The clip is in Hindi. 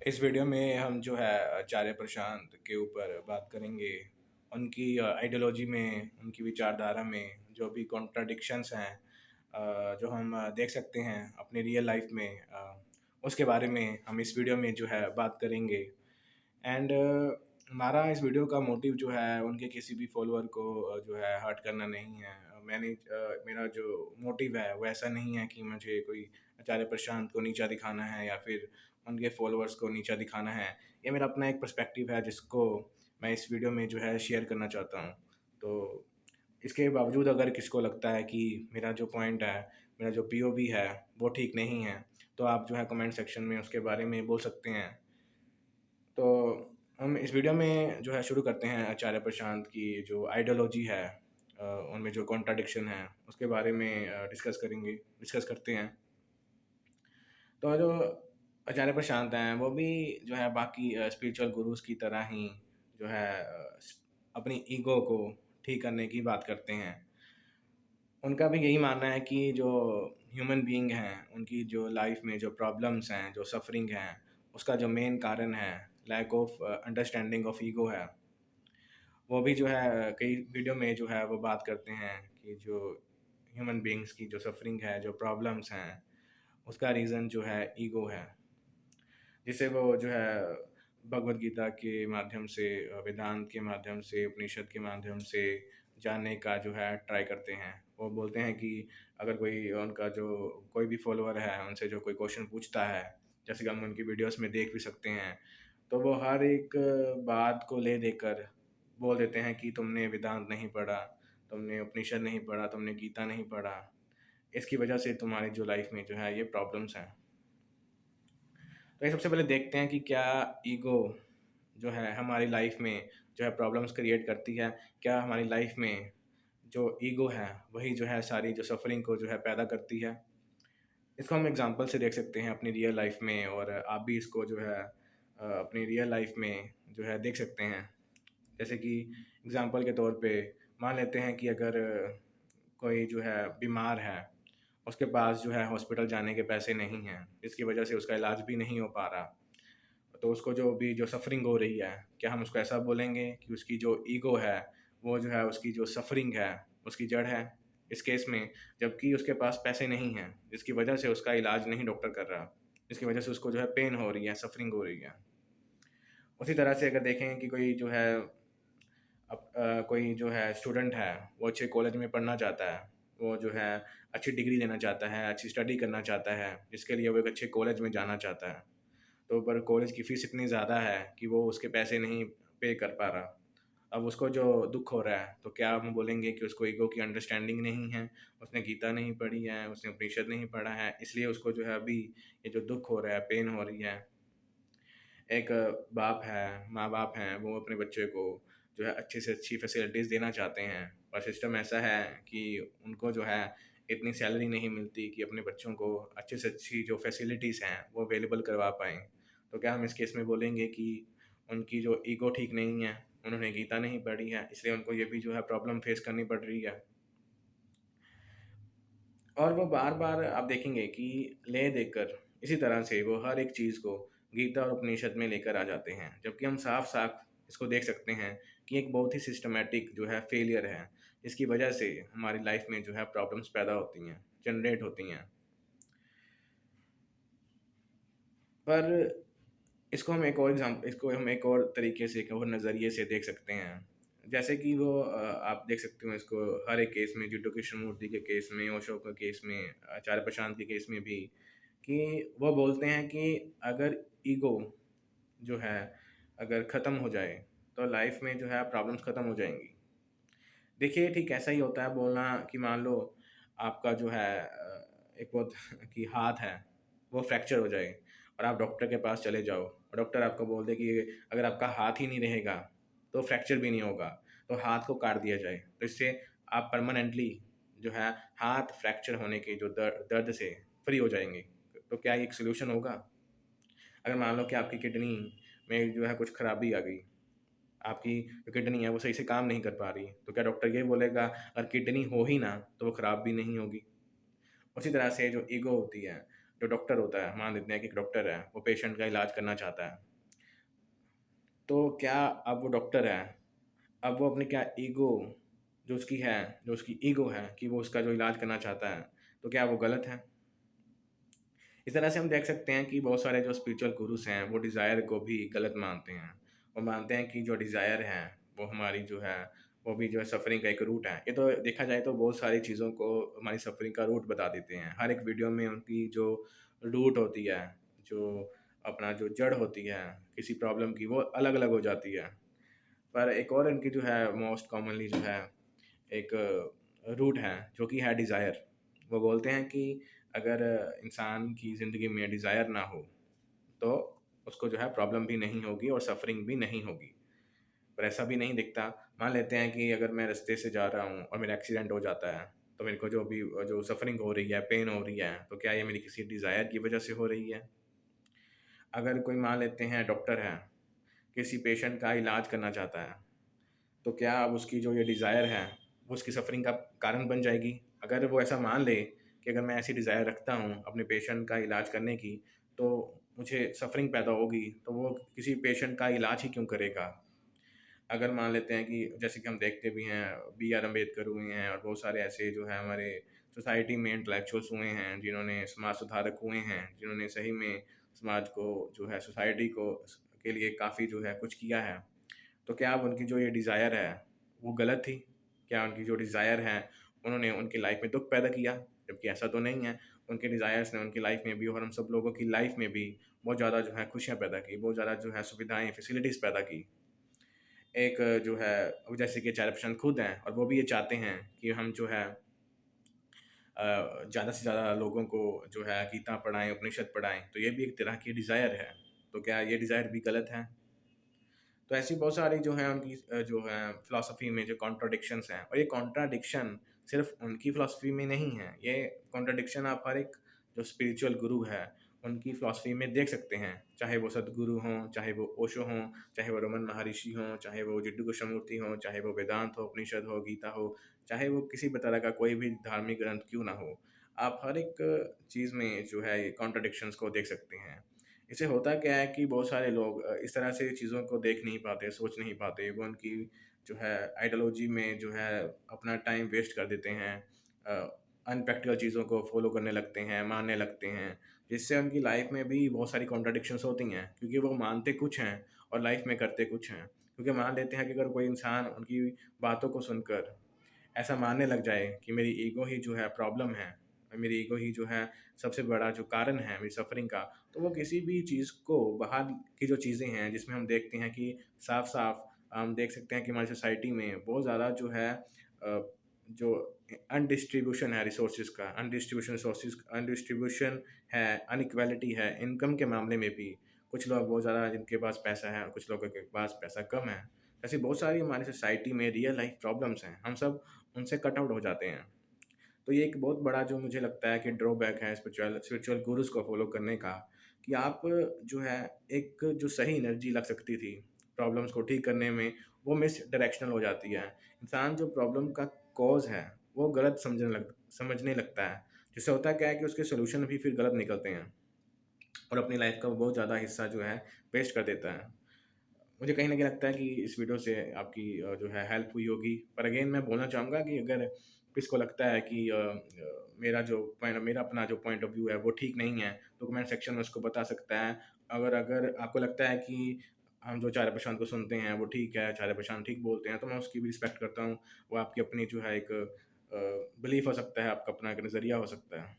इस वीडियो में हम जो है आचार्य प्रशांत के ऊपर बात करेंगे। उनकी आइडियोलॉजी में, उनकी विचारधारा में जो भी कॉन्ट्राडिक्शंस हैं, जो हम देख सकते हैं अपनी रियल लाइफ में, उसके बारे में हम इस वीडियो में जो है बात करेंगे। एंड हमारा इस वीडियो का मोटिव जो है उनके किसी भी फॉलोअर को जो है हर्ट करना नहीं है। मेरा जो मोटिव है वो ऐसा नहीं है कि मुझे कोई आचार्य प्रशांत को नीचा दिखाना है या फिर उनके फॉलोअर्स को नीचा दिखाना है। ये मेरा अपना एक पर्सपेक्टिव है जिसको मैं इस वीडियो में जो है शेयर करना चाहता हूँ। तो इसके बावजूद अगर किसको लगता है कि मेरा जो पॉइंट है, मेरा जो पीओवी है वो ठीक नहीं है, तो आप जो है कमेंट सेक्शन में उसके बारे में बोल सकते हैं। तो हम इस वीडियो में जो है शुरू करते हैं आचार्य प्रशांत की जो आइडियोलॉजी है, उनमें जो कॉन्ट्राडिक्शन है उसके बारे में डिस्कस करते हैं। तो जो आचार्य प्रशांत हैं वो भी जो है बाकी स्पिरिचुअल गुरुज़ की तरह ही जो है अपनी ईगो को ठीक करने की बात करते हैं। उनका भी यही मानना है कि जो ह्यूमन बीइंग हैं, उनकी जो लाइफ में जो प्रॉब्लम्स हैं, जो सफ़रिंग हैं, उसका जो मेन कारण है lack of understanding of ego है। वो भी जो है कई वीडियो में जो है वो बात करते हैं कि जो ह्यूमन बीइंग्स की जो सफ़रिंग है, जो प्रॉब्लम्स हैं, उसका रीज़न जो है ईगो है। जिसे वो जो है भगवद गीता के माध्यम से, वेदांत के माध्यम से, उपनिषद के माध्यम से जानने का जो है ट्राई करते हैं। वो बोलते हैं कि अगर कोई भी फॉलोअर है, उनसे जो कोई क्वेश्चन पूछता है, जैसे कि हम उनकी वीडियोज़ में देख भी सकते हैं, तो वो हर एक बात को ले देकर बोल देते हैं कि तुमने वेदांत नहीं पढ़ा, तुमने उपनिषद नहीं पढ़ा, तुमने गीता नहीं पढ़ा। इसकी वजह से तुम्हारी जो लाइफ में जो है ये प्रॉब्लम्स हैं। तो ये सबसे पहले देखते हैं कि क्या ईगो जो है हमारी लाइफ में जो है प्रॉब्लम्स क्रिएट करती है। क्या हमारी लाइफ में जो ईगो है वही जो है सारी जो सफ़रिंग को जो है पैदा करती है। इसको हम एग्ज़ाम्पल से देख सकते हैं अपनी रियल लाइफ में, और आप भी इसको जो है अपनी रियल लाइफ में जो है देख सकते हैं। जैसे कि एग्ज़ाम्पल के तौर पे मान लेते हैं कि अगर कोई जो है बीमार है, उसके पास जो है हॉस्पिटल जाने के पैसे नहीं हैं, जिसकी वजह से उसका इलाज भी नहीं हो पा रहा। तो उसको जो सफ़रिंग हो रही है, क्या हम उसको ऐसा बोलेंगे कि उसकी जो ईगो है, वो जो है उसकी जो सफ़रिंग है, उसकी जड़ है? इस केस में जबकि उसके पास पैसे नहीं हैं, जिसकी वजह से उसका इलाज नहीं डॉक्टर कर रहा, जिसकी वजह से उसको जो है पेन हो रही है, सफ़रिंग हो रही है। उसी तरह से अगर देखें कि कोई जो है कोई जो है स्टूडेंट है, वो अच्छे कॉलेज में पढ़ना चाहता है, वो जो है अच्छी डिग्री लेना चाहता है, अच्छी स्टडी करना चाहता है, जिसके लिए वो एक अच्छे कॉलेज में जाना चाहता है। तो पर कॉलेज की फ़ीस इतनी ज़्यादा है कि वो उसके पैसे नहीं पे कर पा रहा। अब उसको जो दुःख हो रहा है, तो क्या हम बोलेंगे कि उसको ईगो की अंडरस्टैंडिंग नहीं है, उसने गीता नहीं पढ़ी है, उसने उपनिषद नहीं पढ़ा है, इसलिए उसको जो है अभी ये जो दुःख हो रहा है, पेन हो रही है। एक बाप है, माँ-बाप हैं, वो अपने बच्चे को जो है अच्छी से अच्छी फैसिलिटीज़ देना चाहते हैं, पर सिस्टम ऐसा है कि उनको जो है इतनी सैलरी नहीं मिलती कि अपने बच्चों को अच्छी से अच्छी जो फैसिलिटीज़ हैं, वो अवेलेबल करवा पाएँ। तो क्या हम इस केस में बोलेंगे कि उनकी जो ईगो ठीक नहीं है, उन्होंने गीता नहीं पढ़ी है, इसलिए उनको ये भी जो है प्रॉब्लम फेस करनी पड़ रही है? और वो बार-बार आप देखेंगे कि ले देकर इसी तरह से वो हर एक चीज़ को गीता और उपनिषद में लेकर आ जाते हैं। जबकि हम साफ-साफ इसको देख सकते हैं कि एक बहुत ही सिस्टमैटिक जो है फेलियर है, जिसकी वजह से हमारी लाइफ में जो है प्रॉब्लम्स पैदा होती हैं, जनरेट होती हैं। पर इसको हम एक और तरीके से, एक और नज़रिए से देख सकते हैं। जैसे कि आप देख सकते हो इसको हर एक केस में, जिड्डू कृष्णमूर्ति के केस में, ओशो के केस में, आचार्य प्रशांत के केस में भी, कि वो बोलते हैं कि अगर ईगो जो है अगर ख़त्म हो जाए, तो लाइफ में जो है प्रॉब्लम्स ख़त्म हो जाएँगी। देखिए, ठीक ऐसा ही होता है बोलना कि मान लो आपका जो है एक बहुत कि हाथ है, वो फ्रैक्चर हो जाए और आप डॉक्टर के पास चले जाओ और डॉक्टर आपको बोल दे कि अगर आपका हाथ ही नहीं रहेगा, तो फ्रैक्चर भी नहीं होगा, तो हाथ को काट दिया जाए। तो इससे आप परमानेंटली जो है हाथ फ्रैक्चर होने के जो दर्द से फ्री हो जाएँगे। तो क्या ये एक सॉल्यूशन होगा? अगर मान लो कि आपकी किडनी में जो है कुछ खराबी आ गई, आपकी जो किडनी है वो सही से काम नहीं कर पा रही, तो क्या डॉक्टर ये बोलेगा अगर किडनी हो ही ना तो वो खराब भी नहीं होगी? उसी तरह से जो ईगो होती है, जो डॉक्टर होता है, मान लेते हैं कि एक डॉक्टर है, वो पेशेंट का इलाज करना चाहता है, तो क्या अब वो डॉक्टर है, अब वो अपनी क्या ईगो जो उसकी है, जो उसकी ईगो है कि वो उसका जो इलाज करना चाहता है, तो क्या वो गलत है? इस तरह से हम देख सकते हैं कि बहुत सारे जो स्पिरिचुअल गुरुस हैं, वो डिज़ायर को भी गलत मानते हैं। वो मानते हैं कि जो डिज़ायर है, वो हमारी जो है, वो भी जो है सफ़रिंग का एक रूट है। ये तो देखा जाए तो बहुत सारी चीज़ों को हमारी सफ़रिंग का रूट बता देते हैं। हर एक वीडियो में उनकी जो रूट होती है, जो अपना जो जड़ होती है, किसी प्रॉब्लम की, वो अलग-अलग हो जाती है। पर एक और इनकी जो है मोस्ट कॉमनली जो है एक रूट है जो कि है डिज़ायर। वो बोलते हैं कि अगर इंसान की ज़िंदगी में डिज़ायर ना हो, तो उसको जो है प्रॉब्लम भी नहीं होगी और सफ़रिंग भी नहीं होगी। पर ऐसा भी नहीं दिखता। मान लेते हैं कि अगर मैं रास्ते से जा रहा हूँ और मेरा एक्सीडेंट हो जाता है, तो मेरे को जो अभी जो सफ़रिंग हो रही है, पेन हो रही है, तो क्या ये मेरी किसी डिज़ायर की वज़ह से हो रही है? अगर कोई मान लेते हैं डॉक्टर है, किसी पेशेंट का इलाज करना चाहता है, तो क्या अब उसकी जो ये डिज़ायर है, वो उसकी सफ़रिंग का कारण बन जाएगी? अगर वो ऐसा मान ले कि अगर मैं ऐसी डिज़ायर रखता हूँ अपने पेशेंट का इलाज करने की, तो मुझे सफ़रिंग पैदा होगी, तो वो किसी पेशेंट का इलाज ही क्यों करेगा? अगर मान लेते हैं कि जैसे कि हम देखते भी हैं, बी आर अम्बेडकर हुए हैं और बहुत सारे ऐसे जो हैं हमारे सोसाइटी में इंटेलेक्चुअल्स हुए हैं, जिन्होंने समाज सुधारक हुए हैं, जिन्होंने सही में समाज को जो है सोसाइटी को के लिए काफ़ी जो है कुछ किया है। तो क्या अब उनकी जो ये डिज़ायर है, वो गलत थी? क्या उनकी जो डिज़ायर है, उन्होंने उनकी लाइफ़ में दुःख पैदा किया? जबकि ऐसा तो नहीं है। उनके डिज़ायर्स ने उनकी लाइफ़ में भी और हम सब लोगों की लाइफ़ में भी बहुत ज़्यादा जो है खुशियाँ पैदा की, बहुत ज़्यादा जो है सुविधाएँ, फैसिलिटीज़ पैदा की। एक जो है अब जैसे कि चार खुद हैं और वो भी ये चाहते हैं कि हम जो है ज़्यादा से ज़्यादा लोगों को जो है गीता पढ़ाएँ, उपनिषद पढ़ाएँ, तो ये भी एक तरह की डिज़ायर है। तो क्या ये डिज़ायर भी गलत है? तो ऐसी बहुत सारी जो है उनकी जो है फ़िलॉसफ़ी में जो कॉन्ट्राडिक्शंस हैं और ये कॉन्ट्राडिक्शन सिर्फ़ उनकी फ़िलॉसफ़ी में नहीं है, ये कॉन्ट्राडिक्शन आप हर एक जो स्पिरिचुअल गुरु है, उनकी फ़िलॉसफ़ी में देख सकते हैं। चाहे वो सद्गुरु हों, चाहे वो ओशो हों, चाहे वो रमन महर्षि हों, चाहे वो जिड्डू कृष्णमूर्ति हों, चाहे वो वेदांत हो, उपनिषद हो, गीता हो, चाहे वो किसी भी तरह का कोई भी धार्मिक ग्रंथ क्यों ना हो। आप हर एक चीज़ में जो है ये कॉन्ट्राडिक्शंस को देख सकते हैं। इससे होता क्या है कि बहुत सारे लोग इस तरह से चीज़ों को देख नहीं पाते, सोच नहीं पाते। वो उनकी जो है आइडियोलॉजी में जो है अपना टाइम वेस्ट कर देते हैं। अनप्रैक्टिकल चीज़ों को फ़ॉलो करने लगते हैं, मानने लगते हैं, जिससे उनकी लाइफ़ में भी बहुत सारी कॉन्ट्रडिक्शंस होती हैं क्योंकि वो मानते कुछ हैं और लाइफ़ में करते कुछ हैं। क्योंकि मान लेते हैं कि अगर कोई इंसान उनकी बातों को सुनकर ऐसा मानने लग जाए कि मेरी ईगो ही जो है प्रॉब्लम है, मेरी ईगो ही जो है सबसे बड़ा जो कारण है मेरी सफ़रिंग का, तो वो किसी भी चीज़ को बाहर की जो चीज़ें हैं जिसमें हम देखते हैं कि साफ-साफ हम देख सकते हैं कि हमारी सोसाइटी में बहुत ज़्यादा जो है जो अनडिस्ट्रीब्यूशन है रिसोर्सेज़ का, अनडिस्ट्रीब्यूशन है, अनइक्वालिटी है, इनकम के मामले में भी कुछ लोग बहुत ज़्यादा जिनके पास पैसा है, कुछ लोगों के पास पैसा कम है। ऐसी बहुत सारी हमारी सोसाइटी में रियल लाइफ़ प्रॉब्लम्स हैं। हम सब उनसे कट आउट हो जाते हैं। तो ये एक बहुत बड़ा जो मुझे लगता है कि ड्रॉबैक है स्पिरिचुअल स्पिरिचुअल गुरुज़ को फ़ॉलो करने का, कि आप जो है एक जो सही एनर्जी लग सकती थी प्रॉब्लम्स को ठीक करने में, वो मिस डायरेक्शनल हो जाती है। इंसान जो प्रॉब्लम का कॉज़ है, वो गलत समझने लगता है। जिससे होता क्या है कि उसके सॉल्यूशन भी फिर गलत निकलते हैं और अपनी लाइफ़ का वो बहुत ज़्यादा हिस्सा जो है वेस्ट कर देता है। मुझे कहीं न कहीं लगता है कि इस वीडियो से आपकी जो है हेल्प हुई होगी। पर अगेन मैं बोलना चाहूँगा कि अगर किसी को लगता है कि मेरा अपना जो पॉइंट ऑफ व्यू है वो ठीक नहीं है, तो कमेंट सेक्शन में उसको बता सकता है। अगर अगर आपको लगता है कि हम जो चार्य प्रशांत को सुनते हैं वो ठीक है, चार्य प्रशांत ठीक बोलते हैं, तो मैं उसकी भी रिस्पेक्ट करता हूँ। वो आपकी अपनी जो है एक बिलीफ हो सकता है, आपका अपना एक नज़रिया हो सकता है।